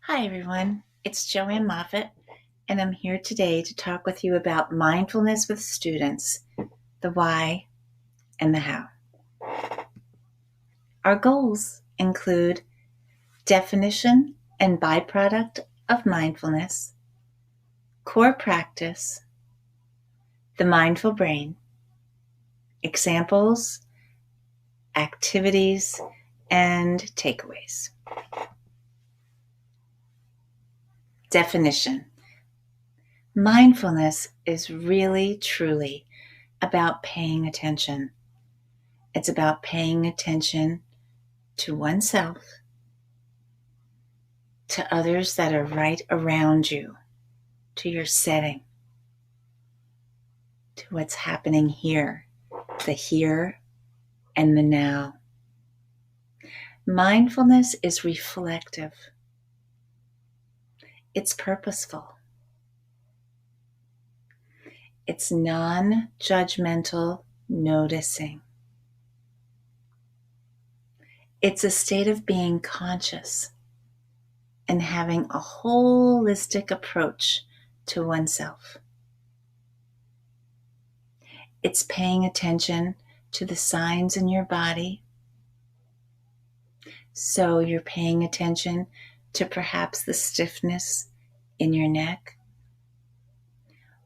Hi, everyone. It's Joanne Moffat, and I'm here today to talk with you about mindfulness with students, the why and the how. Our goals include definition and byproduct of mindfulness, core practice, the mindful brain, examples, activities, and takeaways. Definition. Mindfulness is really, truly about paying attention. It's about paying attention to oneself, to others that are right around you, to your setting, to what's happening here, the here and the now. Mindfulness is reflective. It's purposeful. It's non-judgmental noticing. It's a state of being conscious and having a holistic approach to oneself. It's paying attention to the signs in your body. So you're paying attention to perhaps the stiffness in your neck,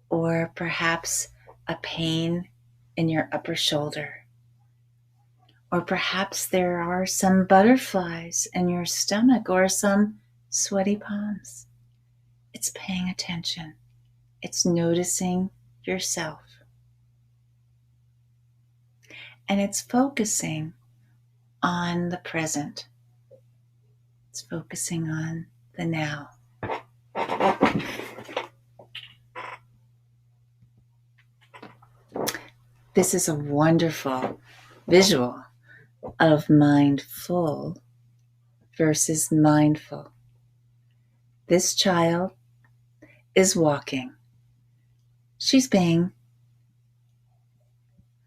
or perhaps a pain in your upper shoulder, or perhaps there are some butterflies in your stomach or some sweaty palms. It's paying attention. It's noticing yourself. And it's focusing on the present. It's focusing on the now. This is a wonderful visual of mindful versus mindful. This child is walking. She's being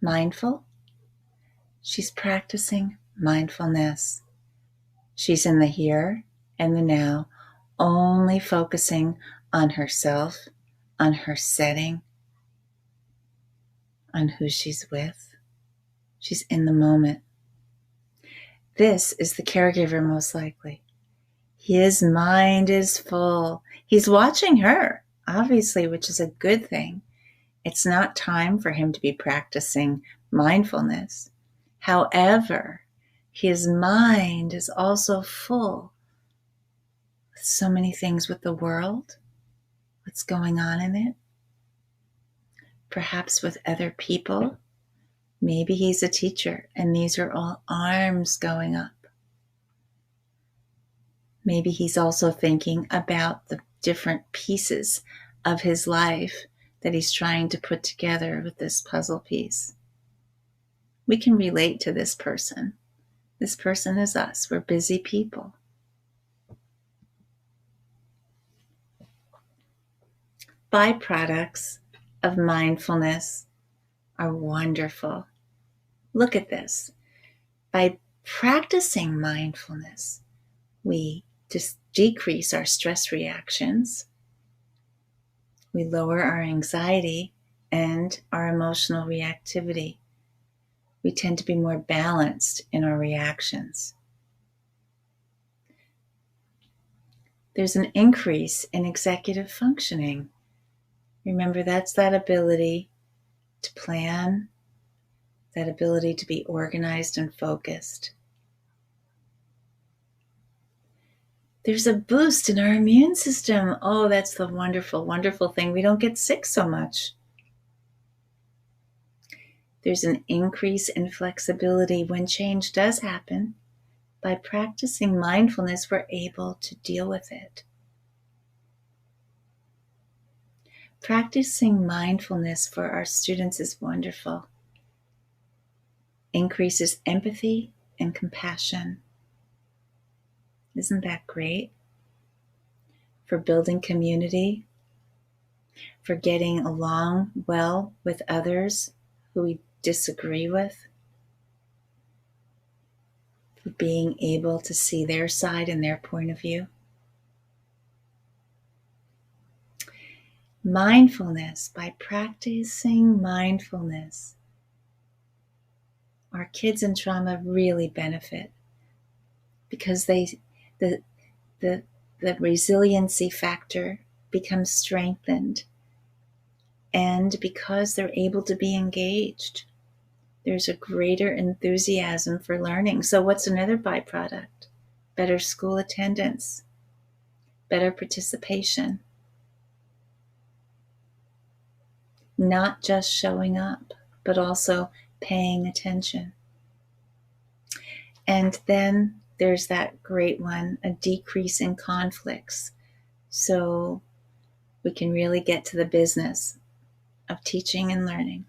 mindful. She's practicing mindfulness. She's in the here and the now, only focusing on herself, on her setting, on who she's with. She's in the moment. This is the caregiver, most likely. His mind is full. He's watching her, obviously, which is a good thing. It's not time for him to be practicing mindfulness. However, his mind is also full with so many things with the world, what's going on in it, perhaps with other people. Maybe he's a teacher and these are all arms going up. Maybe he's also thinking about the different pieces of his life that he's trying to put together with this puzzle piece. We can relate to this person. This person is us. We're busy people. Byproducts of mindfulness are wonderful. Look at this. By practicing mindfulness, we just decrease our stress reactions. We lower our anxiety and our emotional reactivity. We tend to be more balanced in our reactions. There's an increase in executive functioning. Remember, that's that ability to plan, that ability to be organized and focused. There's a boost in our immune system. Oh, that's the wonderful, wonderful thing. We don't get sick so much. There's an increase in flexibility when change does happen. By practicing mindfulness, we're able to deal with it. Practicing mindfulness for our students is wonderful. Increases empathy and compassion. Isn't that great? For building community, for getting along well with others who we disagree with, for being able to see their side and their point of view. Mindfulness, by practicing mindfulness, our kids in trauma really benefit because the resiliency factor becomes strengthened, and because they're able to be engaged, there's a greater enthusiasm for learning. So what's another byproduct? Better school attendance, better participation, not just showing up, but also paying attention. And then there's that great one, a decrease in conflicts. So we can really get to the business of teaching and learning.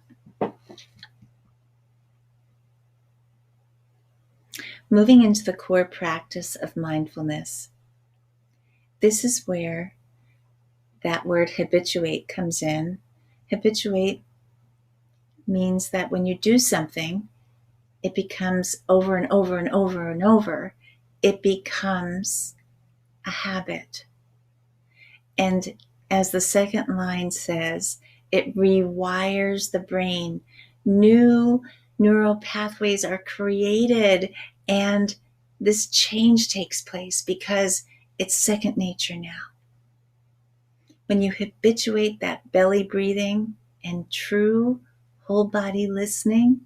Moving into the core practice of mindfulness, this is where that word habituate comes in. Habituate means that when you do something, it becomes over and over and over and over. It becomes a habit. And as the second line says, it rewires the brain. New neural pathways are created, and this change takes place because it's second nature now. When you habituate that belly breathing and true whole body listening,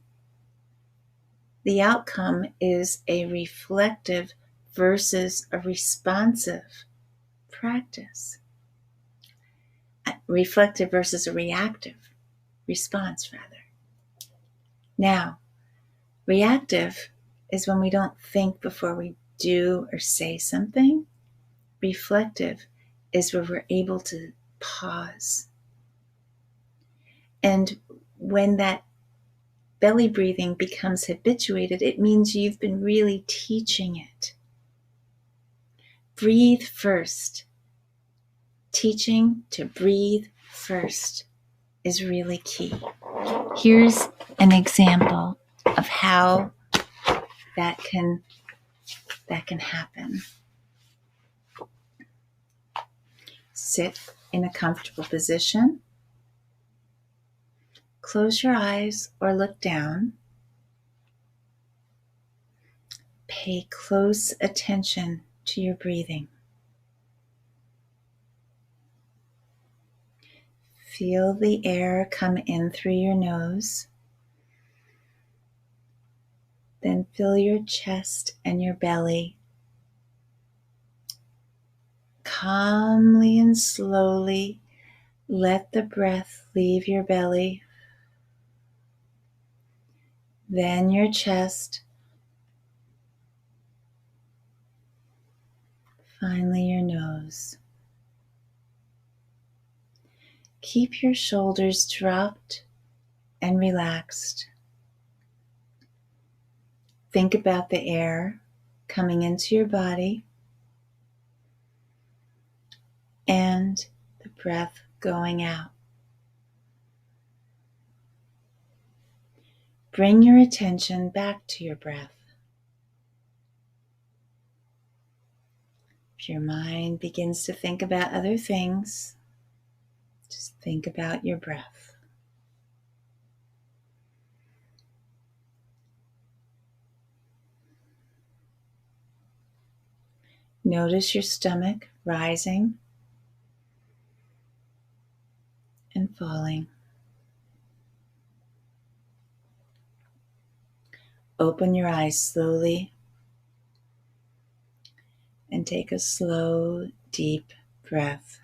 the outcome is a reflective versus a responsive practice. Reflective versus a reactive response, rather. Now, reactive is when we don't think before we do or say something. Reflective is where we're able to pause. And when that belly breathing becomes habituated, it means you've been really teaching it. Breathe first. Teaching to breathe first is really key. Here's an example of how that can happen. Sit in a comfortable position. Close your eyes or look down. Pay close attention to your breathing. Feel the air come in through your nose. Then fill your chest and your belly. Calmly and slowly let the breath leave your belly, then your chest, finally your nose. Keep your shoulders dropped and relaxed. Think about the air coming into your body and the breath going out. Bring your attention back to your breath. If your mind begins to think about other things, just think about your breath. Notice your stomach rising and falling. Open your eyes slowly and take a slow, deep breath.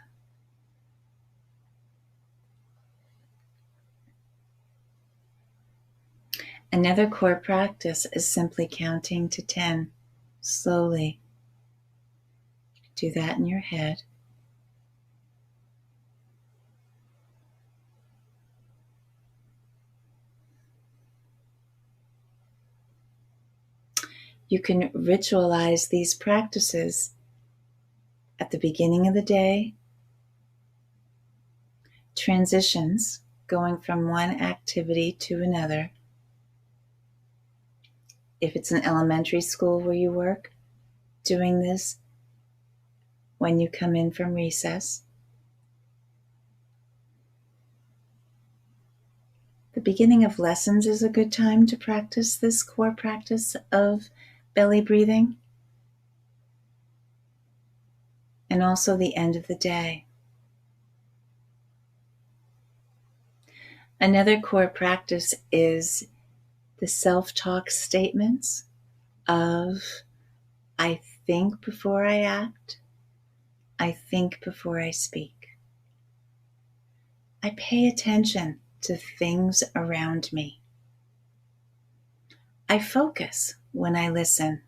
Another core practice is simply counting to 10 slowly. Do that in your head. You can ritualize these practices at the beginning of the day, transitions going from one activity to another. If it's an elementary school where you work, doing this when you come in from recess. The beginning of lessons is a good time to practice this core practice of belly breathing, and also the end of the day. Another core practice is the self-talk statements of I think before I act, I think before I speak. I pay attention to things around me. I focus when I listen.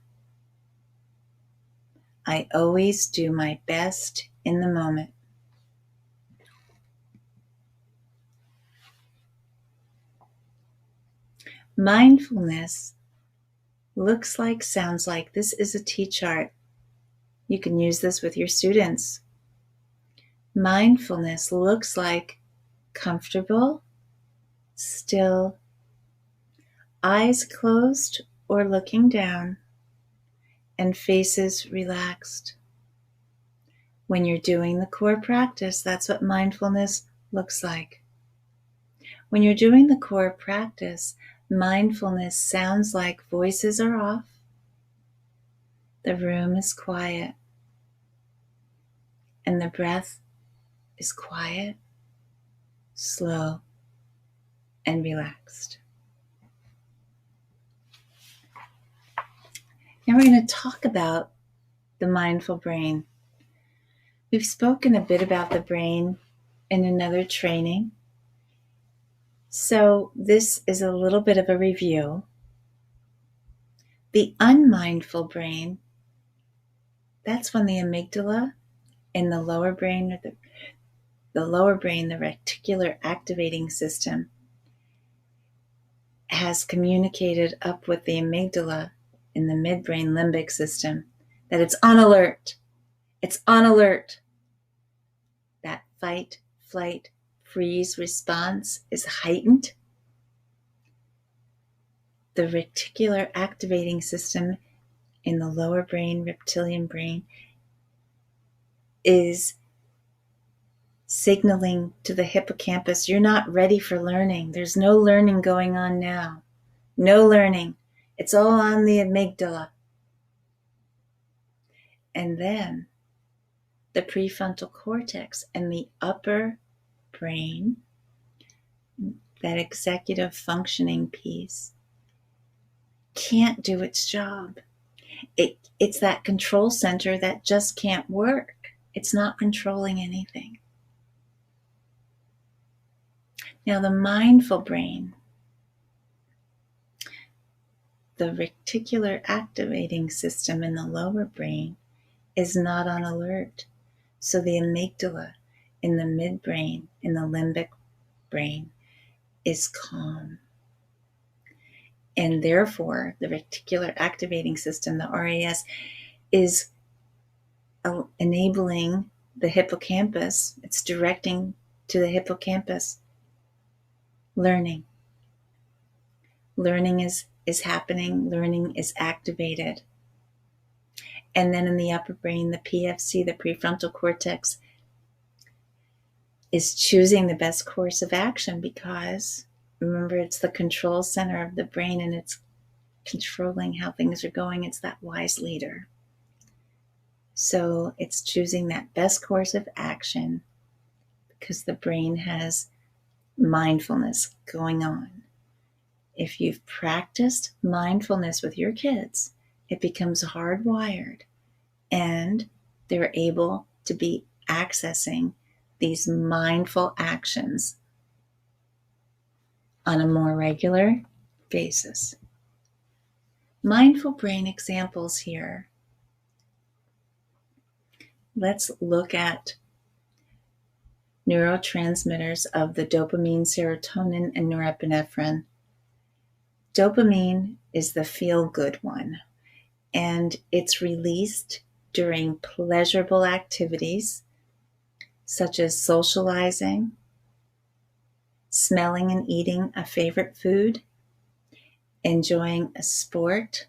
I always do my best in the moment. Mindfulness looks like, sounds like. This is a T-chart. You can use this with your students. Mindfulness looks like comfortable, still, eyes closed or looking down, and faces relaxed. When you're doing the core practice, that's what mindfulness looks like. When you're doing the core practice, mindfulness sounds like voices are off, the room is quiet, and the breath is quiet, slow, and relaxed. Now we're going to talk about the mindful brain. We've spoken a bit about the brain in another training. So this is a little bit of a review. The unmindful brain, that's when the amygdala in the lower brain, or the lower brain, the reticular activating system, has communicated up with the amygdala in the midbrain limbic system that it's on alert. It's on alert. That fight, flight, freeze response is heightened. The reticular activating system in the lower brain, reptilian brain, is signaling to the hippocampus, you're not ready for learning. There's no learning going on now. No learning. It's all on the amygdala. And then the prefrontal cortex and the upper brain, that executive functioning piece, can't do its job. It's that control center that just can't work. It's not controlling anything. Now, the mindful brain, the reticular activating system in the lower brain, is not on alert. So the amygdala in the midbrain, in the limbic brain, is calm. And therefore, the reticular activating system, the RAS, is enabling the hippocampus, it's directing to the hippocampus learning. Learning is happening, learning is activated. And then in the upper brain, the PFC, the prefrontal cortex, is choosing the best course of action because, remember, it's the control center of the brain and it's controlling how things are going. It's that wise leader. So it's choosing that best course of action because the brain has mindfulness going on. If you've practiced mindfulness with your kids, it becomes hardwired and they're able to be accessing these mindful actions on a more regular basis. Mindful brain examples here. Let's look at neurotransmitters of the dopamine, serotonin, and norepinephrine. Dopamine is the feel-good one, and it's released during pleasurable activities such as socializing, smelling and eating a favorite food, enjoying a sport,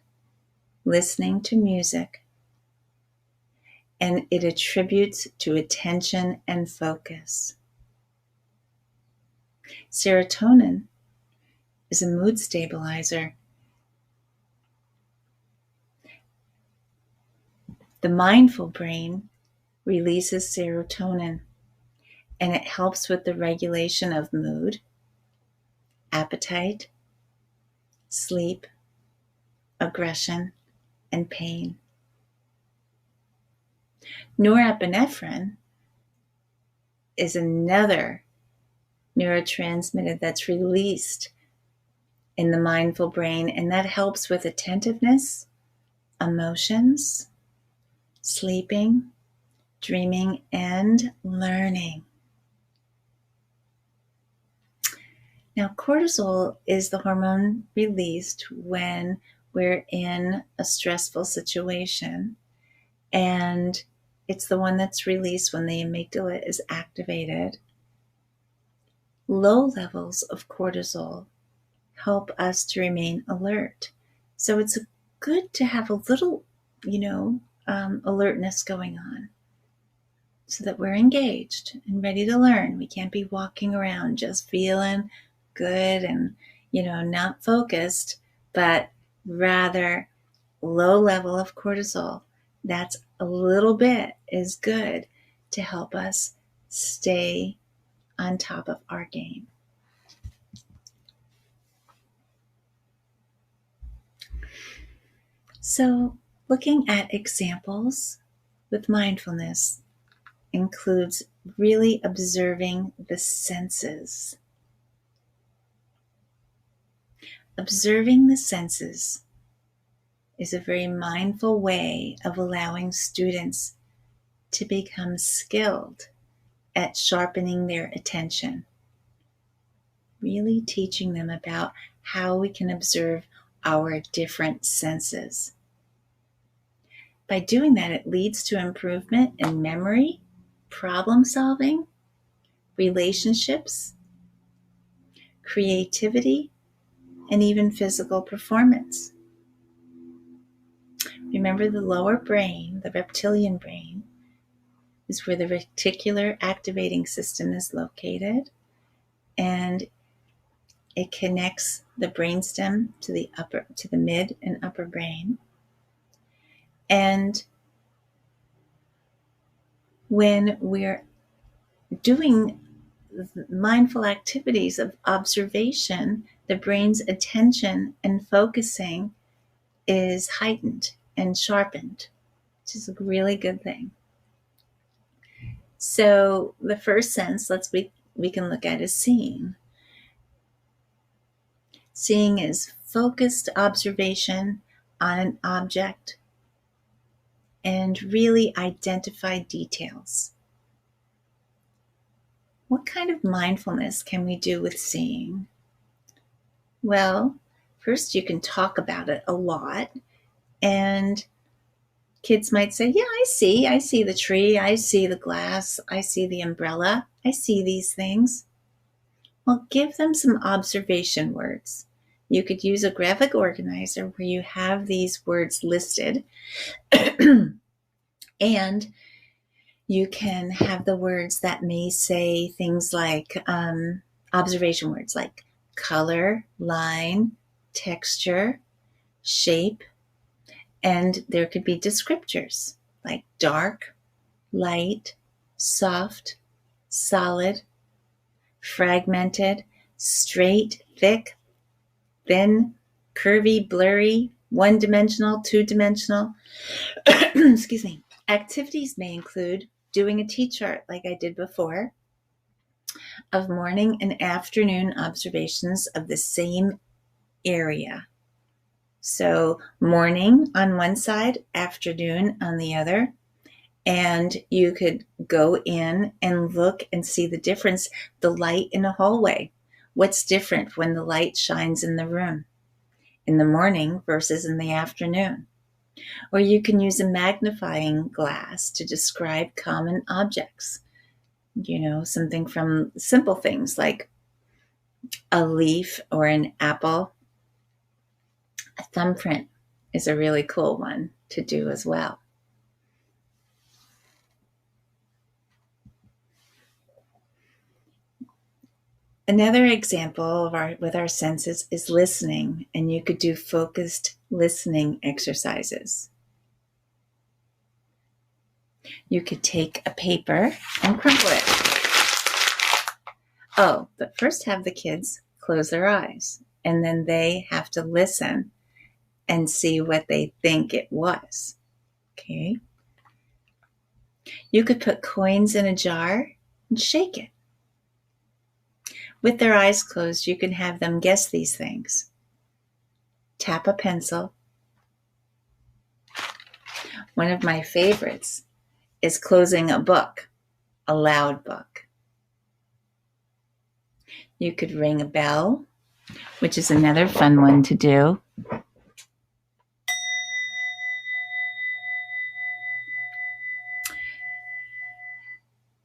listening to music, and it attributes to attention and focus. Serotonin is a mood stabilizer. The mindful brain releases serotonin, and it helps with the regulation of mood, appetite, sleep, aggression, and pain. Norepinephrine is another neurotransmitter that's released in the mindful brain, and that helps with attentiveness, emotions, sleeping, dreaming, and learning. Now, cortisol is the hormone released when we're in a stressful situation, and it's the one that's released when the amygdala is activated. Low levels of cortisol help us to remain alert. So it's good to have a little, alertness going on so that we're engaged and ready to learn. We can't be walking around just feeling good and, not focused, but rather low level of cortisol. That's a little bit is good to help us stay on top of our game. So, looking at examples with mindfulness includes really observing the senses. Observing the senses is a very mindful way of allowing students to become skilled at sharpening their attention. Really teaching them about how we can observe our different senses. By doing that, it leads to improvement in memory, problem solving, relationships, creativity, and even physical performance. Remember, the lower brain, the reptilian brain, is where the reticular activating system is located, and it connects the brainstem to the mid and upper brain. And when we're doing mindful activities of observation, the brain's attention and focusing is heightened and sharpened, which is a really good thing. So the first sense we can look at is seeing. Seeing is focused observation on an object and really identify details. What kind of mindfulness can we do with seeing? Well, first you can talk about it a lot, and kids might say, yeah, I see the tree, I see the glass, I see the umbrella, I see these things. Well, give them some observation words. You could use a graphic organizer where you have these words listed, and you can have the words that may say things like observation words like color, line, texture, shape, and there could be descriptors like dark, light, soft, solid, fragmented, straight, thick, thin, curvy, blurry, one-dimensional, two-dimensional. Excuse me. Activities may include doing a T-chart like I did before of morning and afternoon observations of the same area. So morning on one side, afternoon on the other. And you could go in and look and see the difference. The light in a hallway. What's different when the light shines in the room in the morning versus in the afternoon? Or you can use a magnifying glass to describe common objects. Something from simple things like a leaf or an apple. A thumbprint is a really cool one to do as well. Another example with our senses is listening, and you could do focused listening exercises. You could take a paper and crumple it. Oh, but first have the kids close their eyes, and then they have to listen and see what they think it was. Okay? You could put coins in a jar and shake it. With their eyes closed, you can have them guess these things. Tap a pencil. One of my favorites is closing a book, a loud book. You could ring a bell, which is another fun one to do.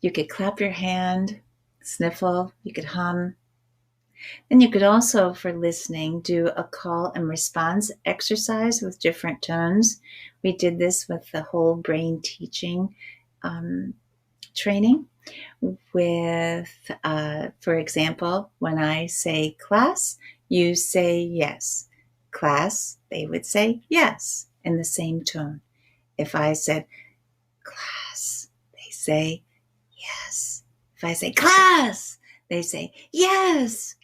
You could clap your hand, sniffle, you could hum. Then you could also, for listening, do a call and response exercise with different tones. We did this with the whole brain teaching training with, for example, when I say class, you say yes. Class, they would say yes in the same tone. If I said class, they say yes. If I say class, they say yes.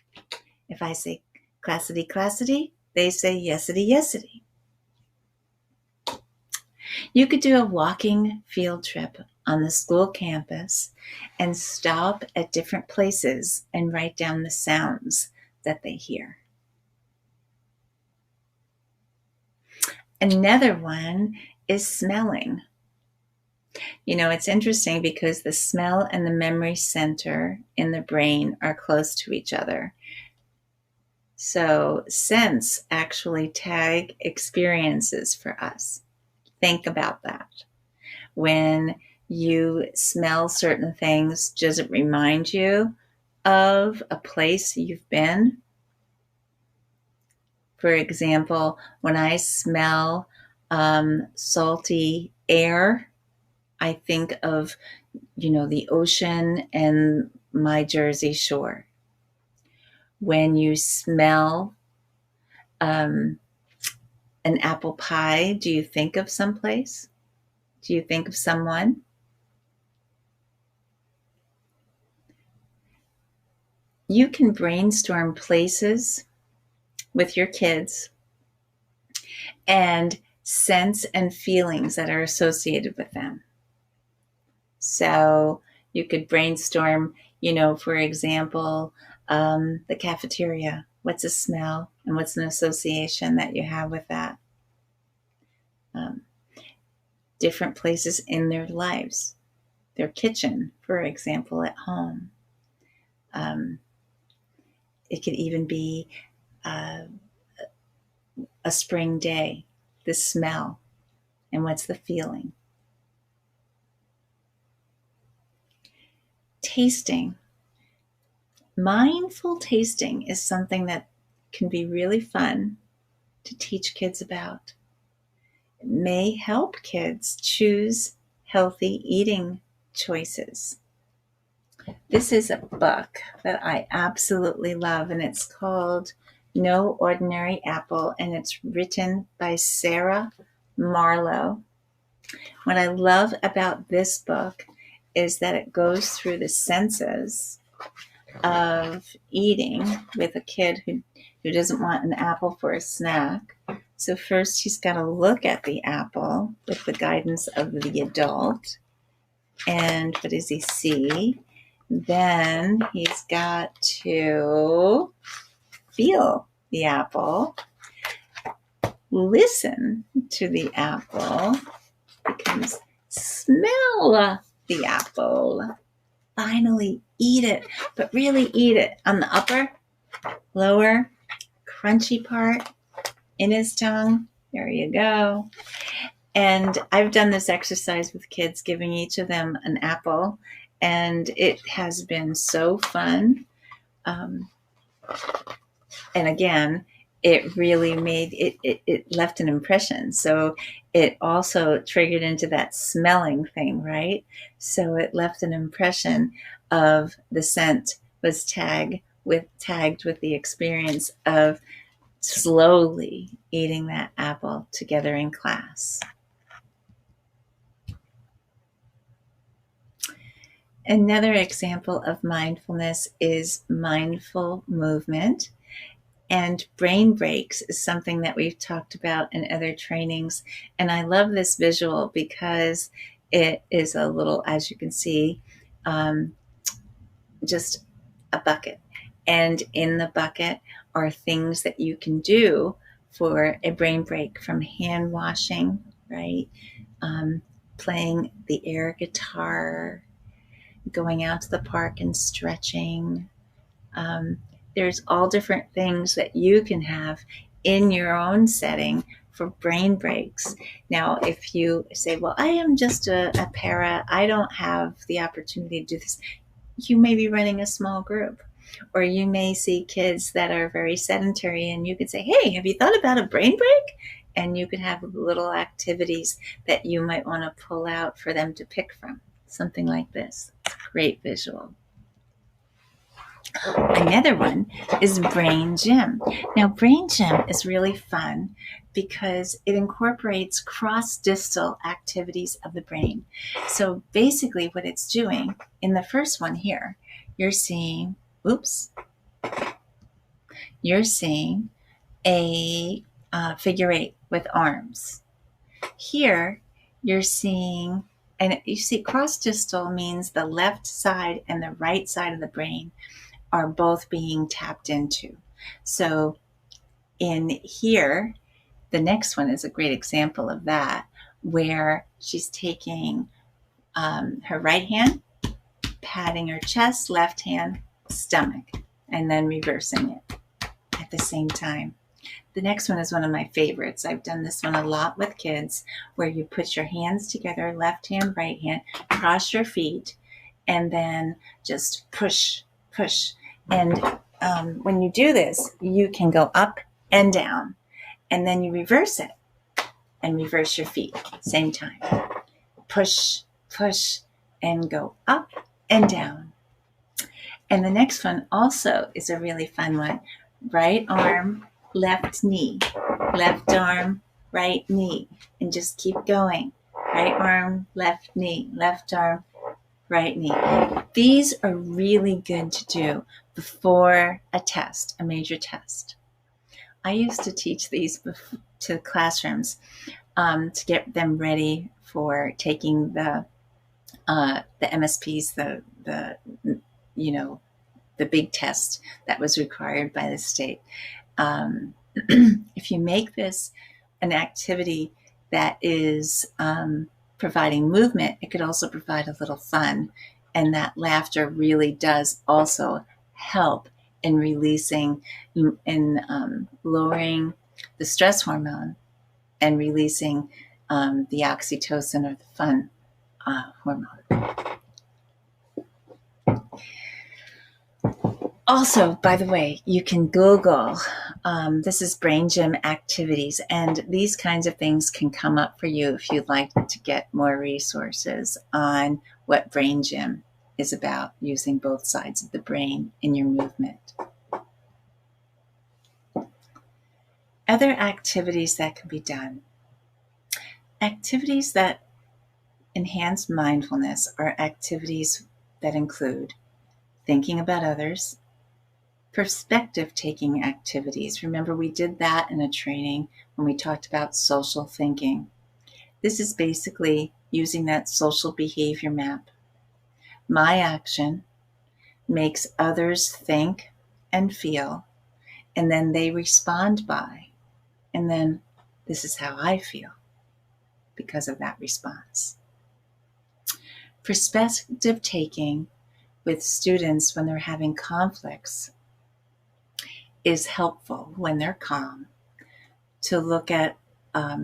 If I say classity, classity, they say yesity, yesity. You could do a walking field trip on the school campus and stop at different places and write down the sounds that they hear. Another one is smelling. You know, it's interesting because the smell and the memory center in the brain are close to each other. So scents actually tag experiences for us. Think about that. When you smell certain things, does it remind you of a place you've been? For example, when I smell salty air, I think of, the ocean and my Jersey Shore. When you smell an apple pie, do you think of someplace? Do you think of someone? You can brainstorm places with your kids and scents and feelings that are associated with them. So you could brainstorm, for example, the cafeteria. What's a smell and what's an association that you have with that? Different places in their lives. Their kitchen, for example, at home. It could even be a spring day, the smell, and what's the feeling. Tasting. Mindful tasting is something that can be really fun to teach kids about. It may help kids choose healthy eating choices. This is a book that I absolutely love, and it's called No Ordinary Apple, and it's written by Sarah Marlowe. What I love about this book is that it goes through the senses of eating with a kid who doesn't want an apple for a snack. So first he's got to look at the apple with the guidance of the adult. And what does he see? Then he's got to feel the apple, listen to the apple, becomes smell the apple, finally eat it, but really eat it on the upper, lower, crunchy part in his tongue. There you go. And I've done this exercise with kids, giving each of them an apple, and it has been so fun. And again, it really made it left an impression. So it also triggered into that smelling thing, right? So it left an impression of the scent was tagged tagged with the experience of slowly eating that apple together in class. Another example of mindfulness is mindful movement. And brain breaks is something that we've talked about in other trainings. And I love this visual because it is a little, as you can see, just a bucket. And in the bucket are things that you can do for a brain break, from hand washing, right? Playing the air guitar, going out to the park and stretching. There's all different things that you can have in your own setting for brain breaks. Now, if you say, well, I am just a para, I don't have the opportunity to do this, you may be running a small group. Or you may see kids that are very sedentary, and you could say, hey, have you thought about a brain break? And you could have little activities that you might want to pull out for them to pick from. Something like this. It's a great visual. Another one is brain gym. Now, brain gym is really fun because it incorporates cross-distal activities of the brain. So basically what it's doing in the first one here, you're seeing a figure eight with arms. Here, you're seeing, and you see cross-distal means the left side and the right side of the brain are both being tapped into. So in here, the next one is a great example of that, where she's taking her right hand, patting her chest, left hand, stomach, and then reversing it at the same time. The next one is one of my favorites. I've done this one a lot with kids, where you put your hands together, left hand, right hand, cross your feet, and then just push. And when you do this, you can go up and down, and then you reverse it and reverse your feet. Same time. Push, and go up and down. And the next one also is a really fun one. Right arm, left knee, left arm, right knee, and just keep going. Right arm, left knee, left arm, right knee. These are really good to do before a test, a major test. I used to teach these to classrooms to get them ready for taking the MSPs, the big test that was required by the state. If you make this an activity that is providing movement, it could also provide a little fun. And that laughter really does also help in releasing, in lowering the stress hormone and releasing the oxytocin, or the fun hormone. Also, by the way, you can Google, this is brain gym activities, and these kinds of things can come up for you if you'd like to get more resources on what brain gym is about, using both sides of the brain in your movement. Other activities that can be done. Activities that enhance mindfulness are activities that include thinking about others, perspective-taking activities. Remember, we did that in a training when we talked about social thinking. This is basically using that social behavior map. My action makes others think and feel, and then they respond by, and then this is how I feel because of that response. Perspective-taking with students when they're having conflicts is helpful when they're calm, to look at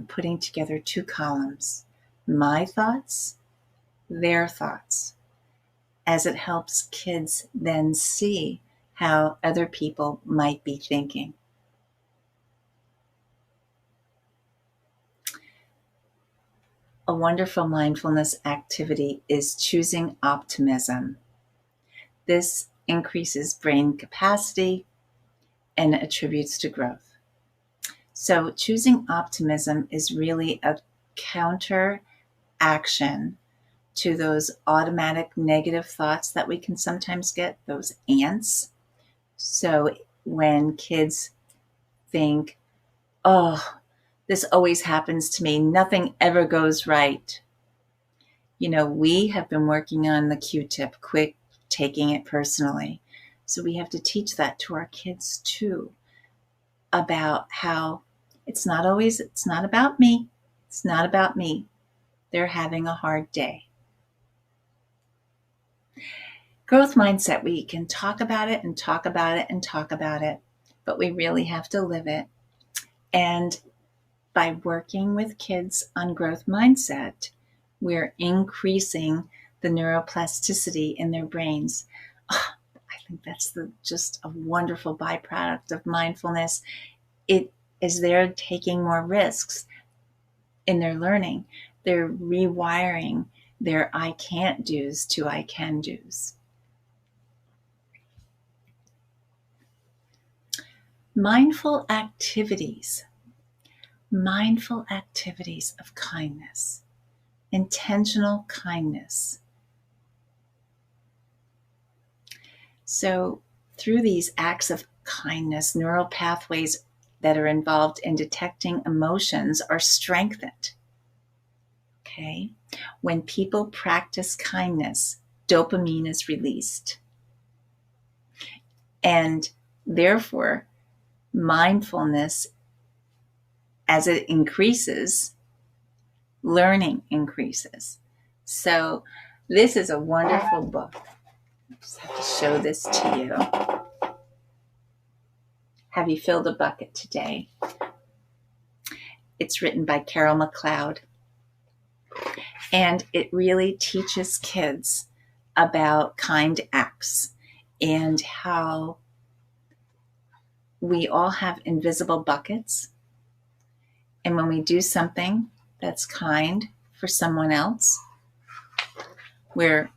putting together two columns, my thoughts, their thoughts, as it helps kids then see how other people might be thinking. A wonderful mindfulness activity is choosing optimism. This increases brain capacity, and attributes to growth. So choosing optimism is really a counter action to those automatic negative thoughts that we can sometimes get, those ants. So when kids think, oh, this always happens to me, nothing ever goes right. We have been working on the Q-tip, quit taking it personally. So we have to teach that to our kids too, about how it's not about me. It's not about me. They're having a hard day. Growth mindset, we can talk about it and talk about it and talk about it, but we really have to live it. And by working with kids on growth mindset, we're increasing the neuroplasticity in their brains. Oh, I think that's just a wonderful byproduct of mindfulness. It is they're taking more risks in their learning. They're rewiring their I can't do's to I can do's. Mindful activities of kindness, intentional kindness. So through these acts of kindness, neural pathways that are involved in detecting emotions are strengthened. Okay? When people practice kindness, dopamine is released. And therefore, mindfulness, as it increases, learning increases. So this is a wonderful book. I just have to show this to you. Have you filled a bucket today? It's written by Carol McLeod. And it really teaches kids about kind acts and how we all have invisible buckets. And when we do something that's kind for someone else, we're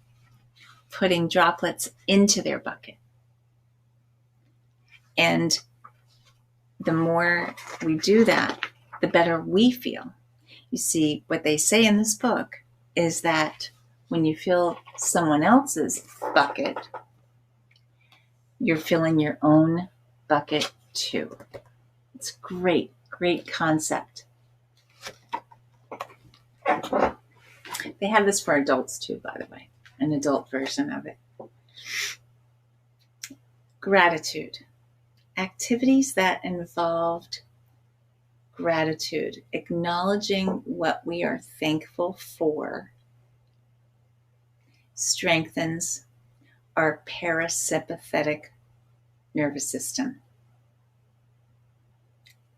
putting droplets into their bucket. And the more we do that, the better we feel. You see, what they say in this book is that when you fill someone else's bucket, you're filling your own bucket too. It's great, great concept. They have this for adults too, by the way, an adult version of it. Gratitude. Activities that involved gratitude, acknowledging what we are thankful for, strengthens our parasympathetic nervous system.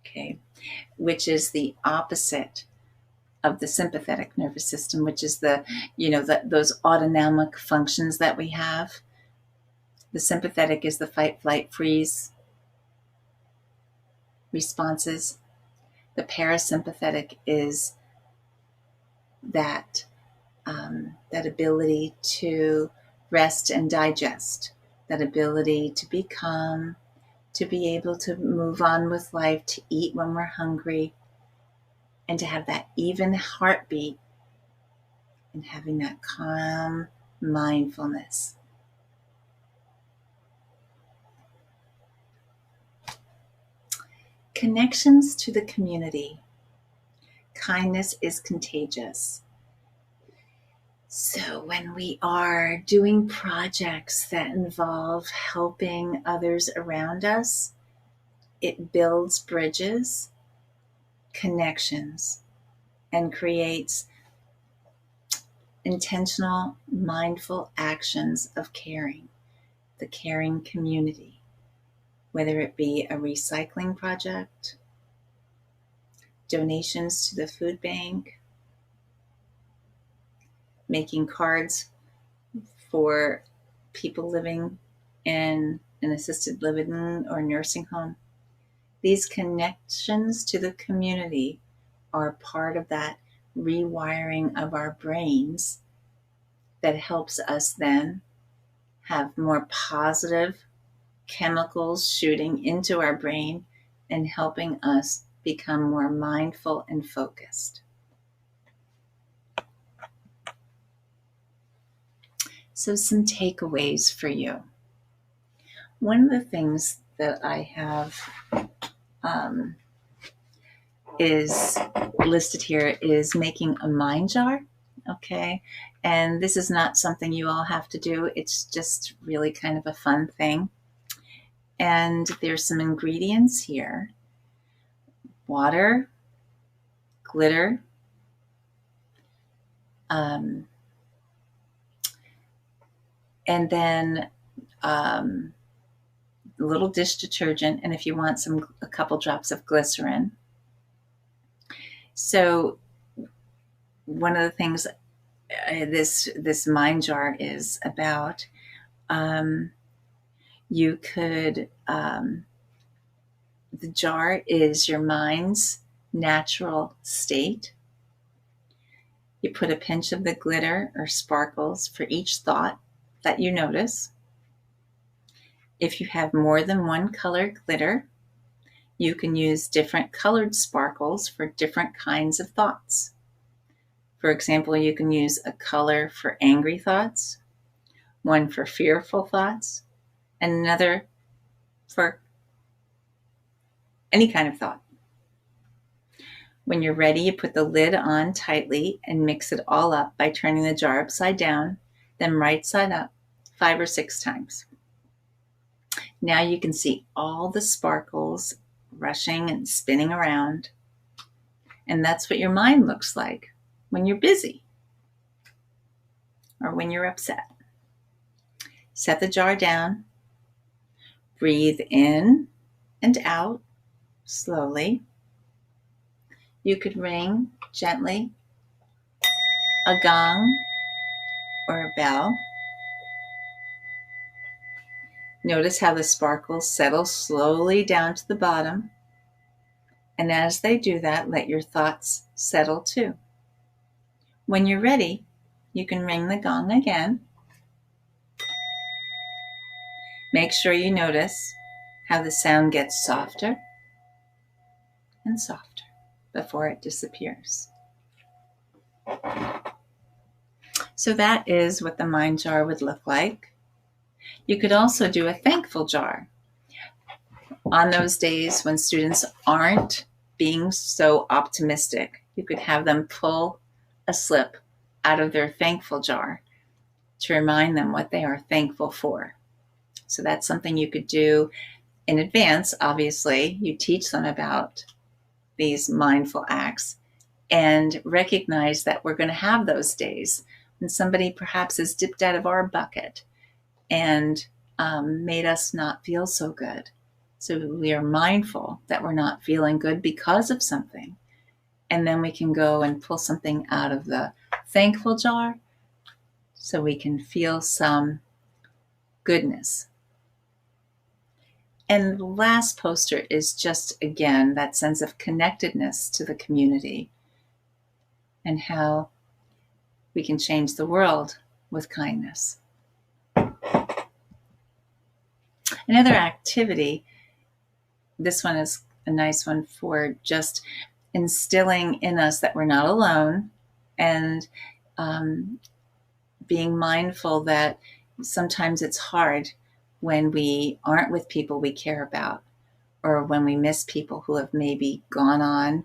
Okay, which is the opposite of the sympathetic nervous system, which is those autonomic functions that we have. The sympathetic is the fight, flight, freeze responses. The parasympathetic is that ability to rest and digest, that ability to be calm, to be able to move on with life, to eat when we're hungry, and to have that even heartbeat and having that calm mindfulness. Connections to the community. Kindness is contagious. So when we are doing projects that involve helping others around us, it builds bridges, connections, and creates intentional, mindful actions of caring, the caring community, whether it be a recycling project, donations to the food bank, making cards for people living in an assisted living or nursing home. These connections to the community are part of that rewiring of our brains that helps us then have more positive chemicals shooting into our brain and helping us become more mindful and focused. So some takeaways for you. One of the things that I have is listed here is making a mind jar. Okay. And this is not something you all have to do. It's just really kind of a fun thing. And there's some ingredients here: water, glitter, and then a little dish detergent, and if you want a couple drops of glycerin. So one of the things this mind jar is about, you could, the jar is your mind's natural state. You put a pinch of the glitter or sparkles for each thought that you notice. If you have more than one color glitter, you can use different colored sparkles for different kinds of thoughts. For example, you can use a color for angry thoughts, one for fearful thoughts, and another for any kind of thought. When you're ready, you put the lid on tightly and mix it all up by turning the jar upside down, then right side up 5 or 6 times. Now you can see all the sparkles rushing and spinning around. And that's what your mind looks like when you're busy or when you're upset. Set the jar down. Breathe in and out slowly. You could ring gently a gong or a bell. Notice how the sparkles settle slowly down to the bottom. And as they do that, let your thoughts settle too. When you're ready, you can ring the gong again. Make sure you notice how the sound gets softer and softer before it disappears. So that is what the mind jar would look like. You could also do a thankful jar. On those days when students aren't being so optimistic, you could have them pull a slip out of their thankful jar to remind them what they are thankful for. So that's something you could do in advance. Obviously, you teach them about these mindful acts and recognize that we're going to have those days when somebody perhaps has dipped out of our bucket and made us not feel so good. So we are mindful that we're not feeling good because of something. And then we can go and pull something out of the thankful jar so we can feel some goodness. And the last poster is just, again, that sense of connectedness to the community and how we can change the world with kindness. Another activity, this one is a nice one for just instilling in us that we're not alone and being mindful that sometimes it's hard when we aren't with people we care about or when we miss people who have maybe gone on,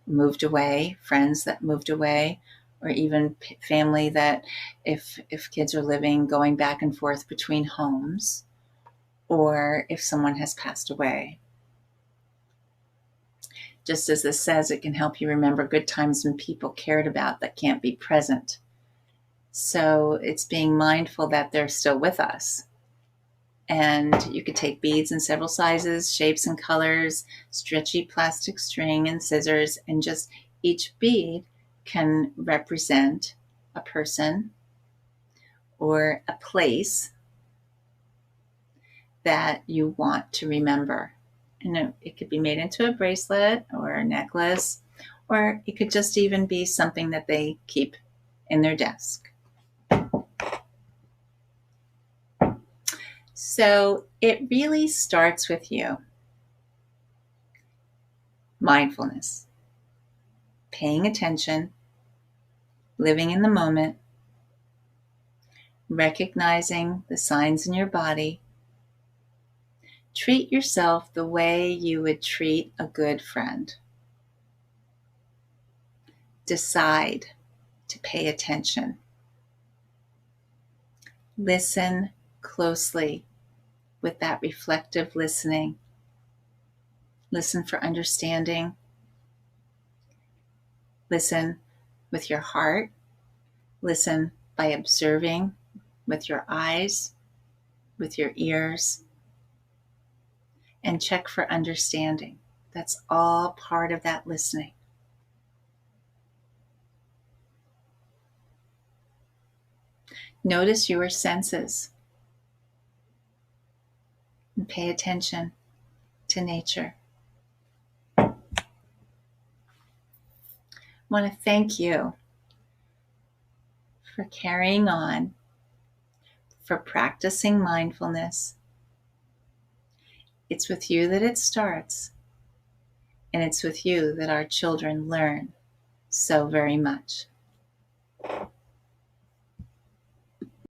moved away, friends that moved away, or even family that if kids are living, going back and forth between homes, or if someone has passed away. Just as this says, it can help you remember good times when people cared about that can't be present. So it's being mindful that they're still with us. And you could take beads in several sizes, shapes and colors, stretchy plastic string and scissors, and just each bead can represent a person or a place that you want to remember. And it could be made into a bracelet or a necklace, or it could just even be something that they keep in their desk. So it really starts with you. Mindfulness, paying attention, living in the moment, recognizing the signs in your body. Treat yourself the way you would treat a good friend. Decide to pay attention. Listen closely with that reflective listening. Listen for understanding. Listen with your heart. Listen by observing with your eyes, with your ears, and check for understanding. That's all part of that listening. Notice your senses and pay attention to nature. I want to thank you for carrying on, for practicing mindfulness. It's with you that it starts, and it's with you that our children learn so very much.